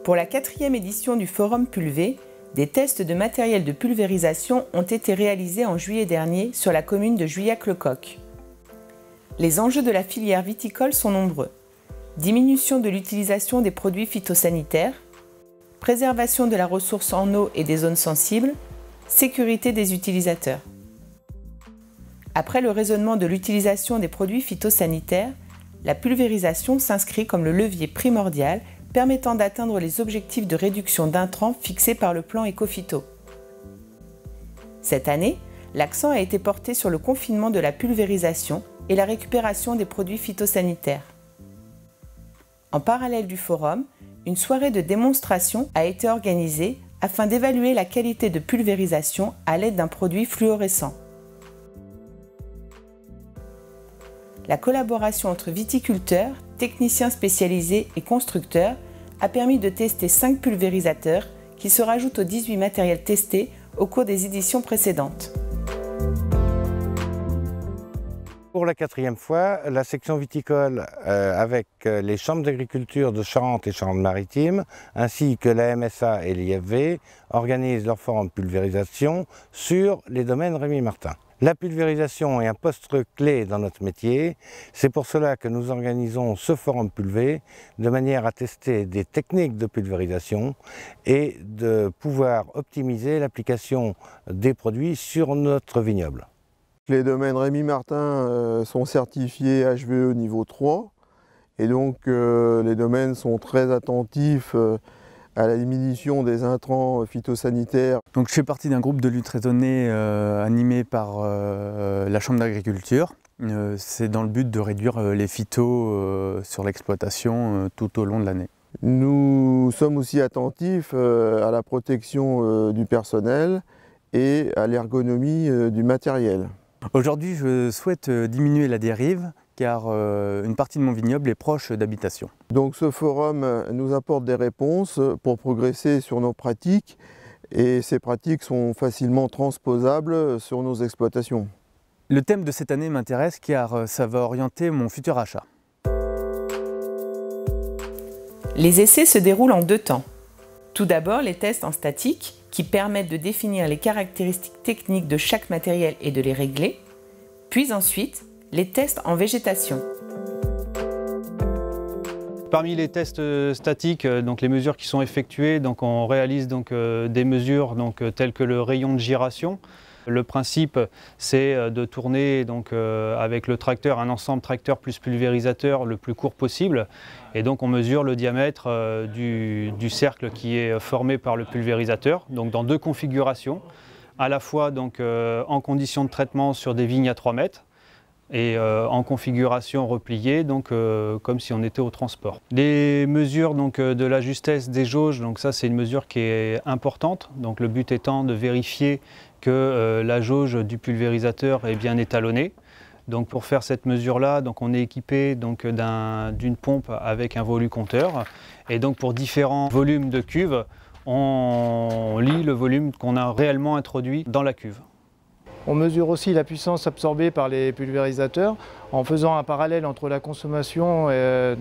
Pour la 4e édition du Forum Pulvé, des tests de matériel de pulvérisation ont été réalisés en juillet dernier sur la commune de Juillac-le-Coq. Les enjeux de la filière viticole sont nombreux. Diminution de l'utilisation des produits phytosanitaires, préservation de la ressource en eau et des zones sensibles, sécurité des utilisateurs. Après le raisonnement de l'utilisation des produits phytosanitaires, la pulvérisation s'inscrit comme le levier primordial permettant d'atteindre les objectifs de réduction d'intrants fixés par le plan Écophyto. Cette année, l'accent a été porté sur le confinement de la pulvérisation et la récupération des produits phytosanitaires. En parallèle du forum, une soirée de démonstration a été organisée afin d'évaluer la qualité de pulvérisation à l'aide d'un produit fluorescent. La collaboration entre viticulteurs, techniciens spécialisés et constructeurs a permis de tester 5 pulvérisateurs qui se rajoutent aux 18 matériels testés au cours des éditions précédentes. Pour la 4e fois, la section viticole avec les chambres d'agriculture de Charente et Charente-Maritime ainsi que la MSA et l'IFV organisent leur forum pulvérisation sur les domaines Rémy Martin. La pulvérisation est un poste clé dans notre métier, c'est pour cela que nous organisons ce forum pulvé de manière à tester des techniques de pulvérisation et de pouvoir optimiser l'application des produits sur notre vignoble. Les domaines Rémy Martin sont certifiés HVE niveau 3 et donc les domaines sont très attentifs à la diminution des intrants phytosanitaires. Donc je fais partie d'un groupe de lutte raisonnée animé par la Chambre d'agriculture. C'est dans le but de réduire les phytos sur l'exploitation tout au long de l'année. Nous sommes aussi attentifs à la protection du personnel et à l'ergonomie du matériel. Aujourd'hui, je souhaite diminuer la dérive car une partie de mon vignoble est proche d'habitation. Donc ce forum nous apporte des réponses pour progresser sur nos pratiques et ces pratiques sont facilement transposables sur nos exploitations. Le thème de cette année m'intéresse car ça va orienter mon futur achat. Les essais se déroulent en 2 temps. Tout d'abord, les tests en statique qui permettent de définir les caractéristiques techniques de chaque matériel et de les régler, puis ensuite les tests en végétation. Parmi les tests statiques, donc les mesures qui sont effectuées, donc on réalise donc, des mesures telles que le rayon de giration. Le principe, c'est de tourner donc, avec le tracteur, un ensemble tracteur plus pulvérisateur le plus court possible. Et donc on mesure le diamètre du cercle qui est formé par le pulvérisateur, donc dans 2 configurations, à la fois donc, en conditions de traitement sur des vignes à 3 mètres, et en configuration repliée, donc comme si on était au transport. Les mesures donc, de la justesse des jauges, donc ça c'est une mesure qui est importante, donc le but étant de vérifier que la jauge du pulvérisateur est bien étalonnée. Donc pour faire cette mesure-là, on est équipé d'une pompe avec un volucompteur, et donc pour différents volumes de cuve, on lit le volume qu'on a réellement introduit dans la cuve. On mesure aussi la puissance absorbée par les pulvérisateurs en faisant un parallèle entre la consommation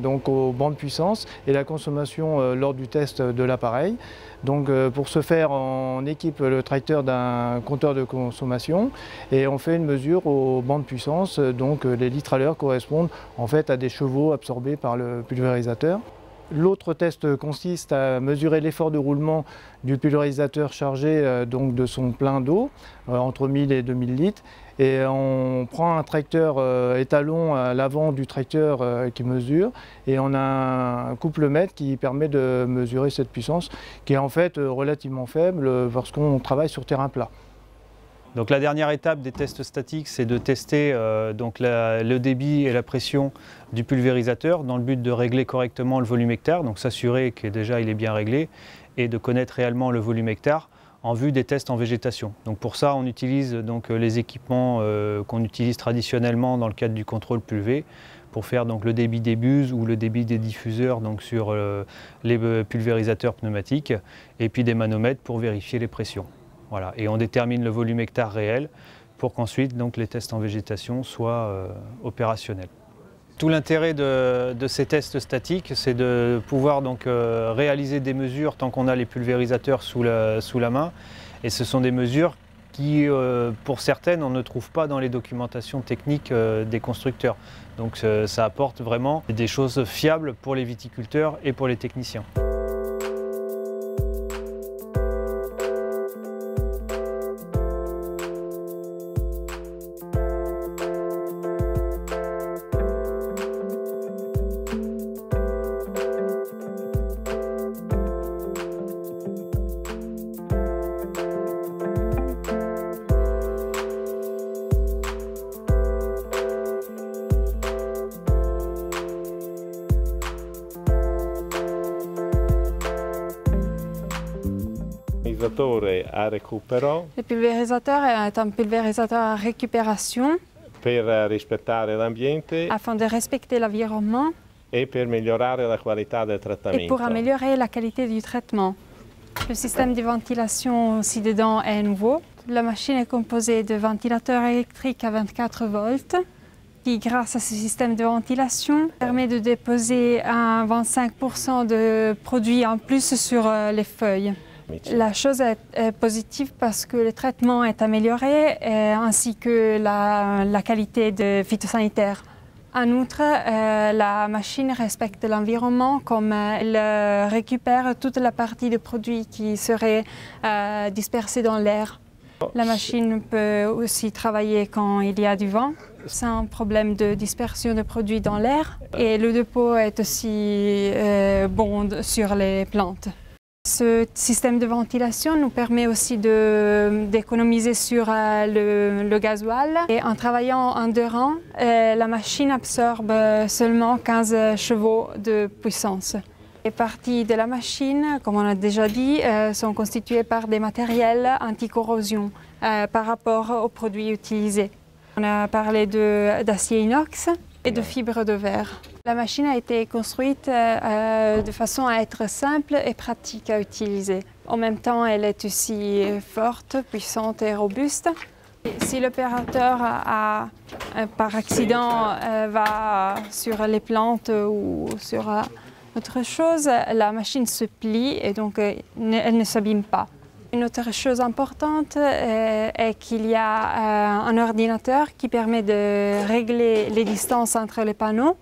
donc aux bandes puissance et la consommation lors du test de l'appareil. Donc pour ce faire, on équipe le tracteur d'un compteur de consommation et on fait une mesure aux bandes puissance. Donc les litres à l'heure correspondent en fait à des chevaux absorbés par le pulvérisateur. L'autre test consiste à mesurer l'effort de roulement du pulvérisateur chargé donc de son plein d'eau, entre 1000 et 2000 litres. Et on prend un tracteur étalon à l'avant du tracteur qui mesure et on a un couple-mètre qui permet de mesurer cette puissance qui est en fait relativement faible lorsqu'on travaille sur terrain plat. Donc la dernière étape des tests statiques, c'est de tester le débit et la pression du pulvérisateur dans le but de régler correctement le volume hectare, donc s'assurer que déjà il est bien réglé et de connaître réellement le volume hectare en vue des tests en végétation. Donc pour ça, on utilise donc les équipements qu'on utilise traditionnellement dans le cadre du contrôle pulvé pour faire donc le débit des buses ou le débit des diffuseurs donc sur les pulvérisateurs pneumatiques et puis des manomètres pour vérifier les pressions. Voilà. Et on détermine le volume hectare réel pour qu'ensuite donc, les tests en végétation soient opérationnels. Tout l'intérêt de ces tests statiques, c'est de pouvoir donc réaliser des mesures tant qu'on a les pulvérisateurs sous la main. Et ce sont des mesures qui, pour certaines, on ne trouve pas dans les documentations techniques des constructeurs. Donc ça apporte vraiment des choses fiables pour les viticulteurs et pour les techniciens. A recupero. Le pulvérisateur est un pulvérisateur à récupération Per rispettare l'ambiente afin de respecter l'environnement e per migliorare la qualità del trattamento. et pour améliorer la qualité du traitement. Le système de ventilation aussi dedans est nouveau. La machine est composée de ventilateurs électriques à 24 volts qui, grâce à ce système de ventilation, permet de déposer un 25% de produits en plus sur les feuilles. La chose est positive parce que le traitement est amélioré ainsi que la qualité de phytosanitaire. En outre, la machine respecte l'environnement comme elle récupère toute la partie de produits qui seraient dispersés dans l'air. La machine peut aussi travailler quand il y a du vent. C'est un problème de dispersion de produits dans l'air et le dépôt est aussi bon sur les plantes. Ce système de ventilation nous permet aussi d'économiser sur le gasoil. Et en travaillant en 2 rangs, la machine absorbe seulement 15 chevaux de puissance. Les parties de la machine, comme on a déjà dit, sont constituées par des matériels anti-corrosion par rapport aux produits utilisés. On a parlé d'acier inox et de fibres de verre. La machine a été construite de façon à être simple et pratique à utiliser. En même temps, elle est aussi forte, puissante et robuste. Si l'opérateur, par accident, va sur les plantes ou sur autre chose, la machine se plie et donc elle ne s'abîme pas. Une autre chose importante est qu'il y a un ordinateur qui permet de régler les distances entre les panneaux.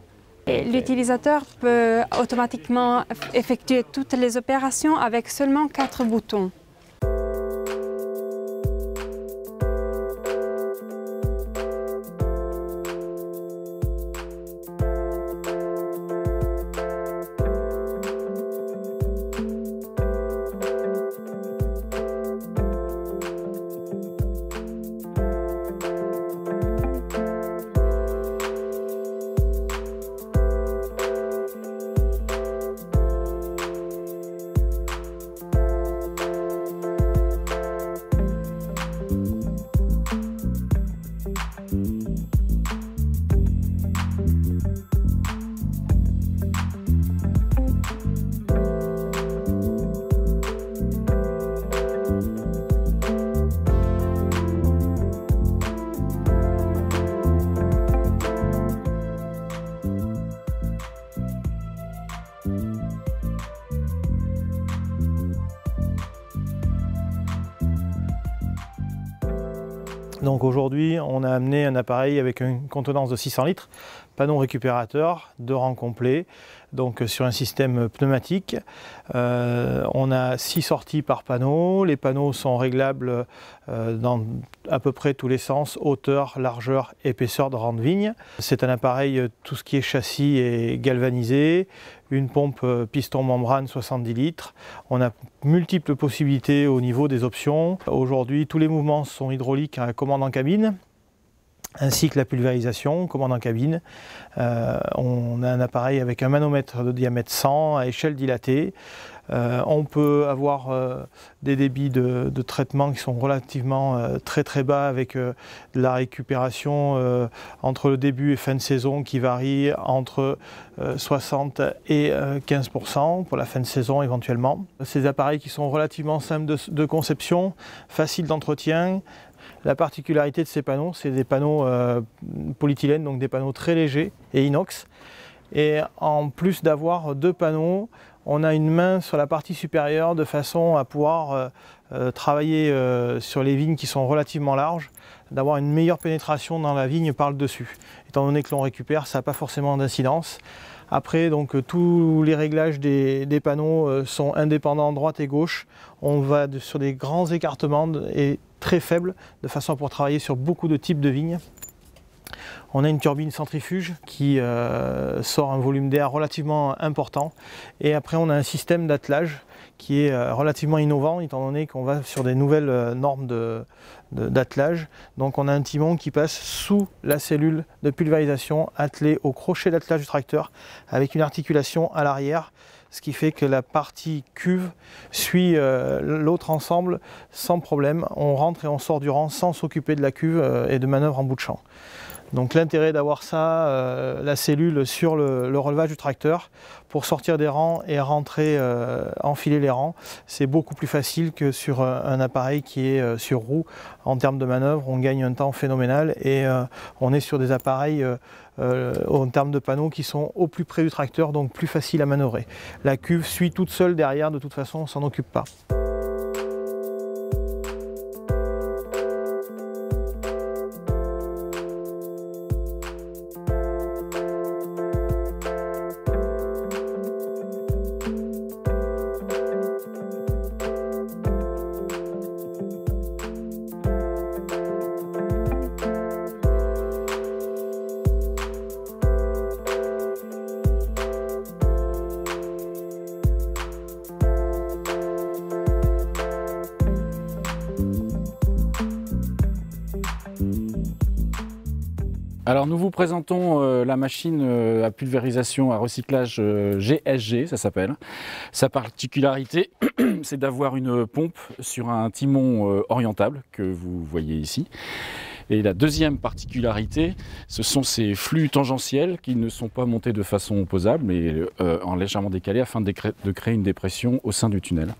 L'utilisateur peut automatiquement effectuer toutes les opérations avec seulement 4 boutons. Donc aujourd'hui, on a amené un appareil avec une contenance de 600 litres, panneau récupérateur, 2 rangs complets, donc sur un système pneumatique. On a 6 sorties par panneau. Les panneaux sont réglables dans à peu près tous les sens, hauteur, largeur, épaisseur de rang de vigne. C'est un appareil, tout ce qui est châssis est galvanisé, une pompe piston membrane 70 litres. On a multiples possibilités au niveau des options. Aujourd'hui, tous les mouvements sont hydrauliques à commande en cabine, ainsi que la pulvérisation, commande en cabine. On a un appareil avec un manomètre de diamètre 100 à échelle dilatée. On peut avoir des débits de traitement qui sont relativement très bas avec de la récupération entre le début et fin de saison qui varie entre 60 et 15% pour la fin de saison éventuellement. Ces appareils qui sont relativement simples de conception, faciles d'entretien, La particularité de ces panneaux, c'est des panneaux polyéthylène, donc des panneaux très légers et inox. Et en plus d'avoir 2 panneaux, on a une main sur la partie supérieure de façon à pouvoir travailler sur les vignes qui sont relativement larges, d'avoir une meilleure pénétration dans la vigne par le dessus. Étant donné que l'on récupère, ça n'a pas forcément d'incidence. Après, donc, tous les réglages des panneaux sont indépendants droite et gauche. On va sur des grands écartements et très faibles, de façon à pouvoir travailler sur beaucoup de types de vignes. On a une turbine centrifuge qui sort un volume d'air relativement important. Et après, on a un système d'attelage qui est relativement innovant, étant donné qu'on va sur des nouvelles normes d'attelage. Donc on a un timon qui passe sous la cellule de pulvérisation attelée au crochet d'attelage du tracteur avec une articulation à l'arrière, ce qui fait que la partie cuve suit l'autre ensemble sans problème. On rentre et on sort du rang sans s'occuper de la cuve et de manœuvres en bout de champ. Donc l'intérêt d'avoir ça, la cellule sur le relevage du tracteur, pour sortir des rangs et rentrer, enfiler les rangs, c'est beaucoup plus facile que sur un appareil qui est sur roue. En termes de manœuvre, on gagne un temps phénoménal et on est sur des appareils en termes de panneaux qui sont au plus près du tracteur, donc plus facile à manœuvrer. La cuve suit toute seule derrière, de toute façon on ne s'en occupe pas. Alors nous vous présentons la machine à pulvérisation à recyclage GSG, ça s'appelle. Sa particularité, c'est d'avoir une pompe sur un timon orientable que vous voyez ici. Et la deuxième particularité, ce sont ces flux tangentiels qui ne sont pas montés de façon opposable, mais en légèrement décalé afin de créer une dépression au sein du tunnel.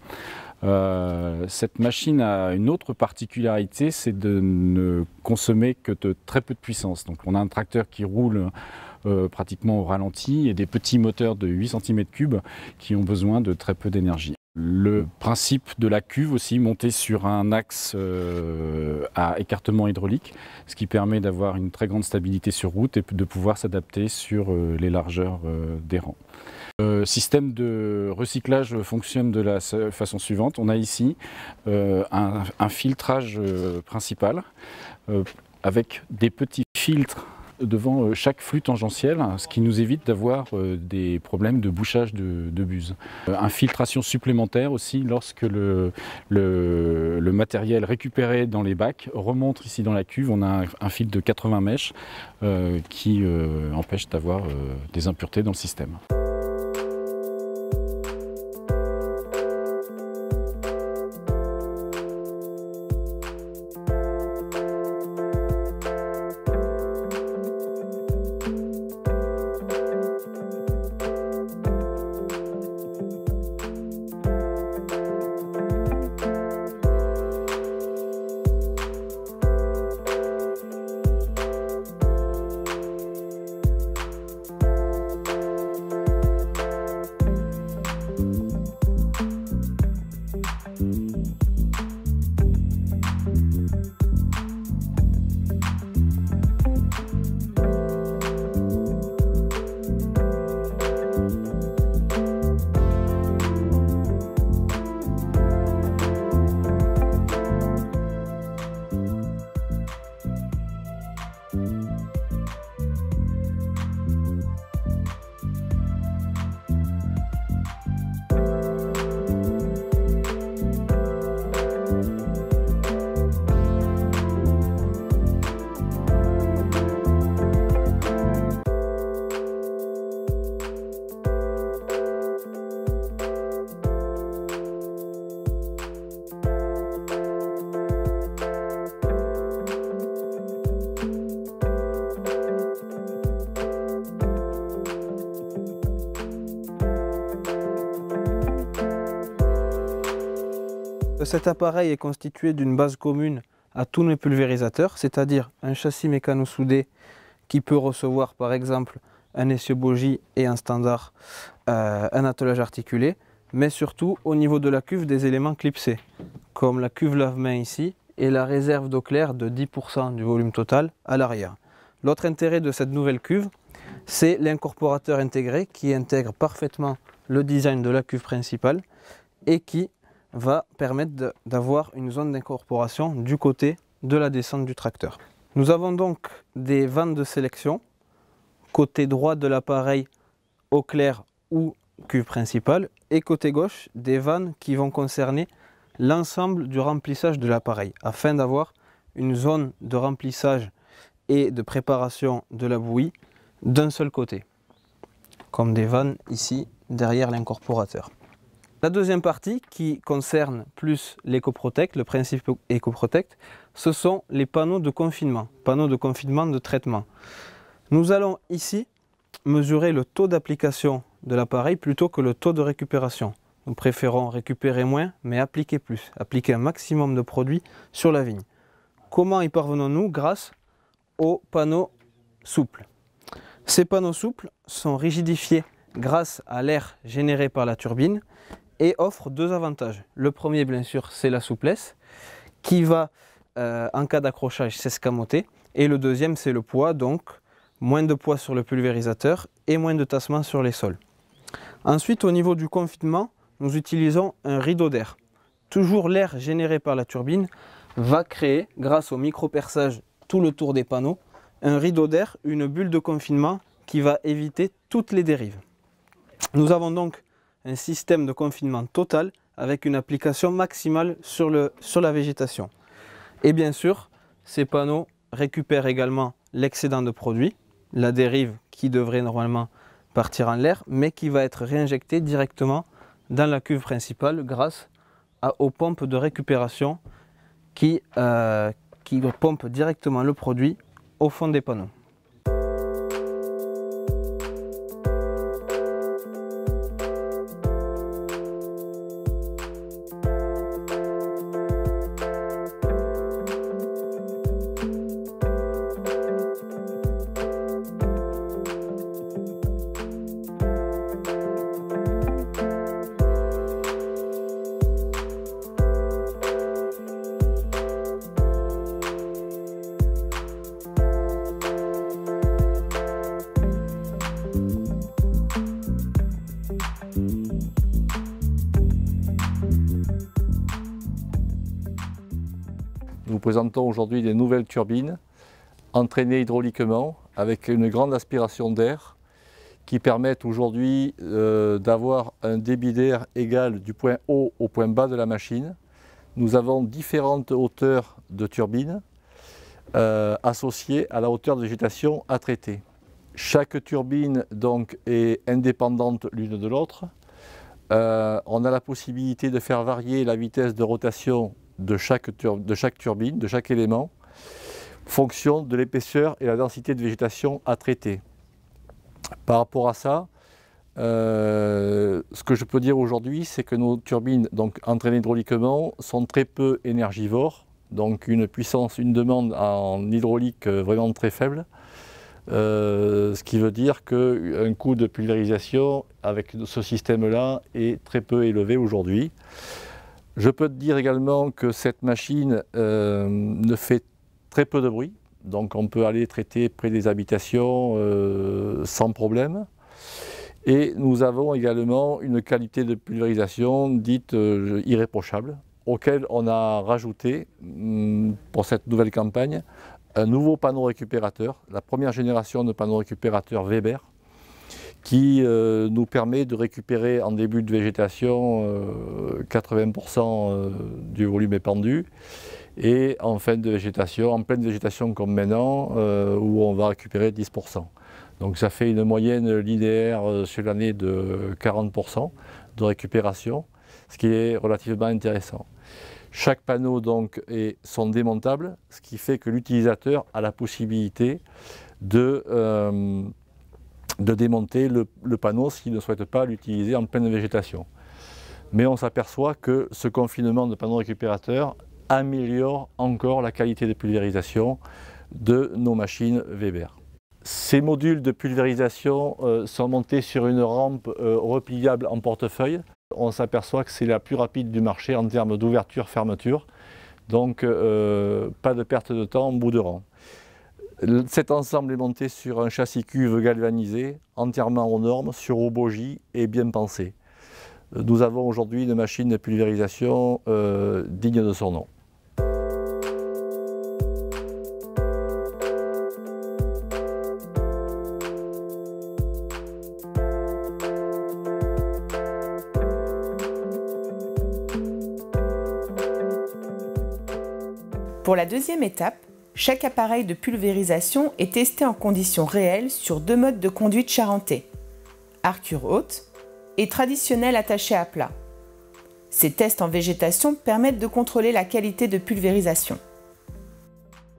Cette machine a une autre particularité, c'est de ne consommer que de très peu de puissance. Donc on a un tracteur qui roule pratiquement au ralenti et des petits moteurs de 8 cm3 qui ont besoin de très peu d'énergie. Le principe de la cuve aussi, montée sur un axe à écartement hydraulique, ce qui permet d'avoir une très grande stabilité sur route et de pouvoir s'adapter sur les largeurs des rangs. Le système de recyclage fonctionne de la façon suivante. On a ici un filtrage principal avec des petits filtres devant chaque flux tangentiel, ce qui nous évite d'avoir des problèmes de bouchage de buse. Infiltration supplémentaire aussi lorsque le matériel récupéré dans les bacs remonte ici dans la cuve. On a un fil de 80 mèches qui empêche d'avoir des impuretés dans le système. Cet appareil est constitué d'une base commune à tous nos pulvérisateurs, c'est-à-dire un châssis mécano-soudé qui peut recevoir par exemple un essieu-bogie et un standard, un attelage articulé, mais surtout au niveau de la cuve des éléments clipsés, comme la cuve lave-main ici et la réserve d'eau claire de 10% du volume total à l'arrière. L'autre intérêt de cette nouvelle cuve, c'est l'incorporateur intégré qui intègre parfaitement le design de la cuve principale et qui va permettre d'avoir une zone d'incorporation du côté de la descente du tracteur. Nous avons donc des vannes de sélection, côté droit de l'appareil eau claire ou cuve principale, et côté gauche des vannes qui vont concerner l'ensemble du remplissage de l'appareil, afin d'avoir une zone de remplissage et de préparation de la bouillie d'un seul côté, comme des vannes ici derrière l'incorporateur. La deuxième partie qui concerne plus l'EcoProtect, le principe EcoProtect, ce sont les panneaux de confinement de traitement. Nous allons ici mesurer le taux d'application de l'appareil plutôt que le taux de récupération. Nous préférons récupérer moins mais appliquer plus, appliquer un maximum de produits sur la vigne. Comment y parvenons-nous? Grâce aux panneaux souples. Ces panneaux souples sont rigidifiés grâce à l'air généré par la turbine et offrent deux avantages. Le premier, bien sûr, c'est la souplesse qui va, en cas d'accrochage, s'escamoter. Et le deuxième, c'est le poids, donc moins de poids sur le pulvérisateur et moins de tassement sur les sols. Ensuite, au niveau du confinement, nous utilisons un rideau d'air. Toujours l'air généré par la turbine va créer, grâce au micro-perçage tout le tour des panneaux, un rideau d'air, une bulle de confinement qui va éviter toutes les dérives. Nous avons donc un système de confinement total avec une application maximale sur la végétation. Et bien sûr, ces panneaux récupèrent également l'excédent de produit, la dérive qui devrait normalement partir en l'air, mais qui va être réinjectée directement dans la cuve principale grâce aux pompes de récupération qui pompent directement le produit au fond des panneaux. Nous présentons aujourd'hui des nouvelles turbines entraînées hydrauliquement avec une grande aspiration d'air qui permettent aujourd'hui d'avoir un débit d'air égal du point haut au point bas de la machine. Nous avons différentes hauteurs de turbines associées à la hauteur de végétation à traiter. Chaque turbine donc est indépendante l'une de l'autre. On a la possibilité de faire varier la vitesse de rotation de chaque turbine, de chaque élément, fonction de l'épaisseur et la densité de végétation à traiter. Par rapport à ça, ce que je peux dire aujourd'hui, c'est que nos turbines donc, entraînées hydrauliquement sont très peu énergivores, donc une demande en hydraulique vraiment très faible, ce qui veut dire qu'un coût de pulvérisation avec ce système-là est très peu élevé aujourd'hui. Je peux te dire également que cette machine ne fait très peu de bruit, donc on peut aller traiter près des habitations sans problème. Et nous avons également une qualité de pulvérisation dite irréprochable, auquel on a rajouté, pour cette nouvelle campagne, un nouveau panneau récupérateur, la première génération de panneaux récupérateurs Weber, qui nous permet de récupérer en début de végétation 80% du volume épandu et en fin de végétation, en pleine végétation comme maintenant, où on va récupérer 10%. Donc ça fait une moyenne linéaire sur l'année de 40% de récupération, ce qui est relativement intéressant. Chaque panneau donc sont démontables, ce qui fait que l'utilisateur a la possibilité de démonter le panneau s'il ne souhaite pas l'utiliser en pleine végétation. Mais on s'aperçoit que ce confinement de panneaux récupérateurs améliore encore la qualité de pulvérisation de nos machines Weber. Ces modules de pulvérisation sont montés sur une rampe repliable en portefeuille. On s'aperçoit que c'est la plus rapide du marché en termes d'ouverture-fermeture, donc pas de perte de temps en bout de rang. Cet ensemble est monté sur un châssis cuve galvanisé, entièrement aux normes, sur obogie et bien pensé. Nous avons aujourd'hui une machine de pulvérisation digne de son nom. Pour la deuxième étape, chaque appareil de pulvérisation est testé en conditions réelles sur 2 modes de conduite charentais, arcure haute et traditionnel attaché à plat. Ces tests en végétation permettent de contrôler la qualité de pulvérisation.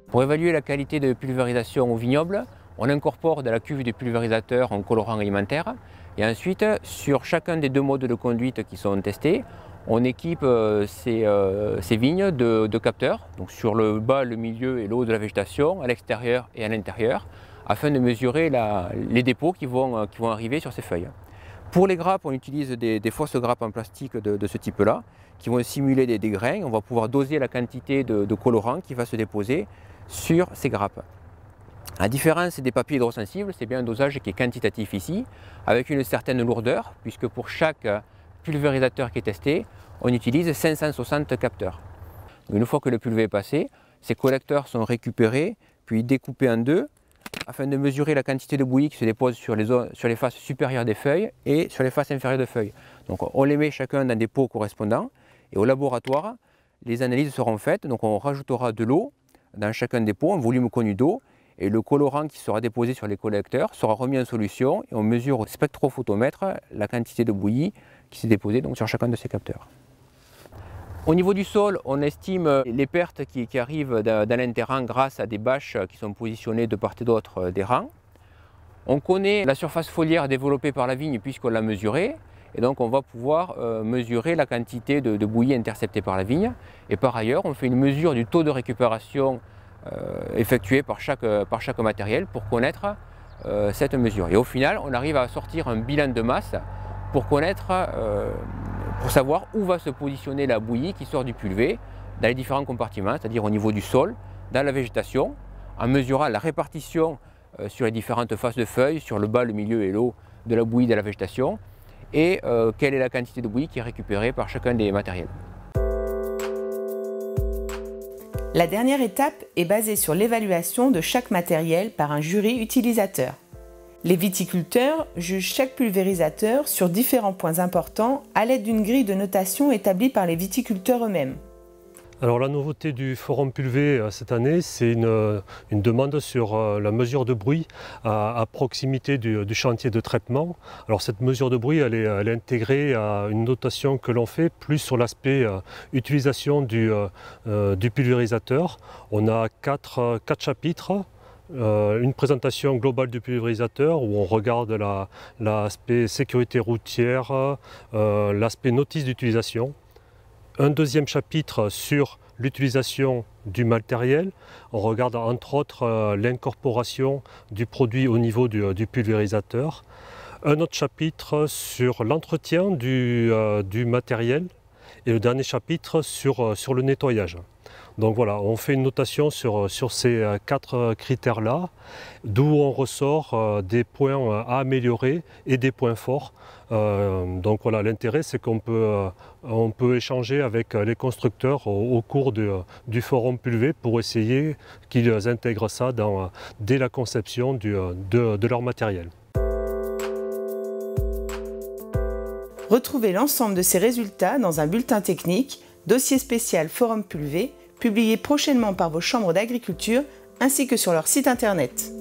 Pour évaluer la qualité de pulvérisation au vignoble, on incorpore de la cuve de pulvérisateur en colorant alimentaire et ensuite, sur chacun des 2 modes de conduite qui sont testés, on équipe ces vignes de capteurs, donc sur le bas, le milieu et le haut de la végétation, à l'extérieur et à l'intérieur, afin de mesurer les dépôts qui vont arriver sur ces feuilles. Pour les grappes, on utilise des fausses grappes en plastique de ce type-là, qui vont simuler des grains. On va pouvoir doser la quantité de colorant qui va se déposer sur ces grappes. À différence des papiers hydrosensibles, c'est bien un dosage qui est quantitatif ici, avec une certaine lourdeur, puisque pour chaque pulvérisateur qui est testé, on utilise 560 capteurs. Une fois que le pulvé est passé, ces collecteurs sont récupérés, puis découpés en 2, afin de mesurer la quantité de bouillie qui se dépose sur les faces supérieures des feuilles et sur les faces inférieures de feuilles. Donc on les met chacun dans des pots correspondants, et au laboratoire, les analyses seront faites, donc on rajoutera de l'eau dans chacun des pots, un volume connu d'eau, et le colorant qui sera déposé sur les collecteurs sera remis en solution et on mesure au spectrophotomètre la quantité de bouillie qui s'est déposée donc sur chacun de ces capteurs. Au niveau du sol, on estime les pertes qui arrivent dans l'interrang grâce à des bâches qui sont positionnées de part et d'autre des rangs. On connaît la surface foliaire développée par la vigne puisqu'on l'a mesurée et donc on va pouvoir mesurer la quantité de bouillie interceptée par la vigne. Et par ailleurs, on fait une mesure du taux de récupération effectué par chaque matériel pour connaître cette mesure. Et au final, on arrive à sortir un bilan de masse pour connaître, pour savoir où va se positionner la bouillie qui sort du pulvé dans les différents compartiments, c'est-à-dire au niveau du sol, dans la végétation, en mesurant la répartition sur les différentes faces de feuilles, sur le bas, le milieu et le haut de la bouillie de la végétation, et quelle est la quantité de bouillie qui est récupérée par chacun des matériels. La dernière étape est basée sur l'évaluation de chaque matériel par un jury utilisateur. Les viticulteurs jugent chaque pulvérisateur sur différents points importants à l'aide d'une grille de notation établie par les viticulteurs eux-mêmes. Alors la nouveauté du Forum Pulvé cette année, c'est une demande sur la mesure de bruit à proximité du chantier de traitement. Alors cette mesure de bruit, elle est intégrée à une notation que l'on fait plus sur l'aspect utilisation du pulvérisateur. On a quatre chapitres. Une présentation globale du pulvérisateur où on regarde l'aspect sécurité routière, l'aspect notice d'utilisation. Un deuxième chapitre sur l'utilisation du matériel. On regarde entre autres l'incorporation du produit au niveau du pulvérisateur. Un autre chapitre sur l'entretien du matériel. Et le dernier chapitre sur le nettoyage. Donc voilà, on fait une notation sur ces 4 critères-là, d'où on ressort des points à améliorer et des points forts. Donc voilà, l'intérêt c'est qu'on peut échanger avec les constructeurs au cours du forum Pulvé pour essayer qu'ils intègrent ça dès la conception de leur matériel. Retrouvez l'ensemble de ces résultats dans un bulletin technique, dossier spécial Forum Pulvé, publié prochainement par vos chambres d'agriculture ainsi que sur leur site internet.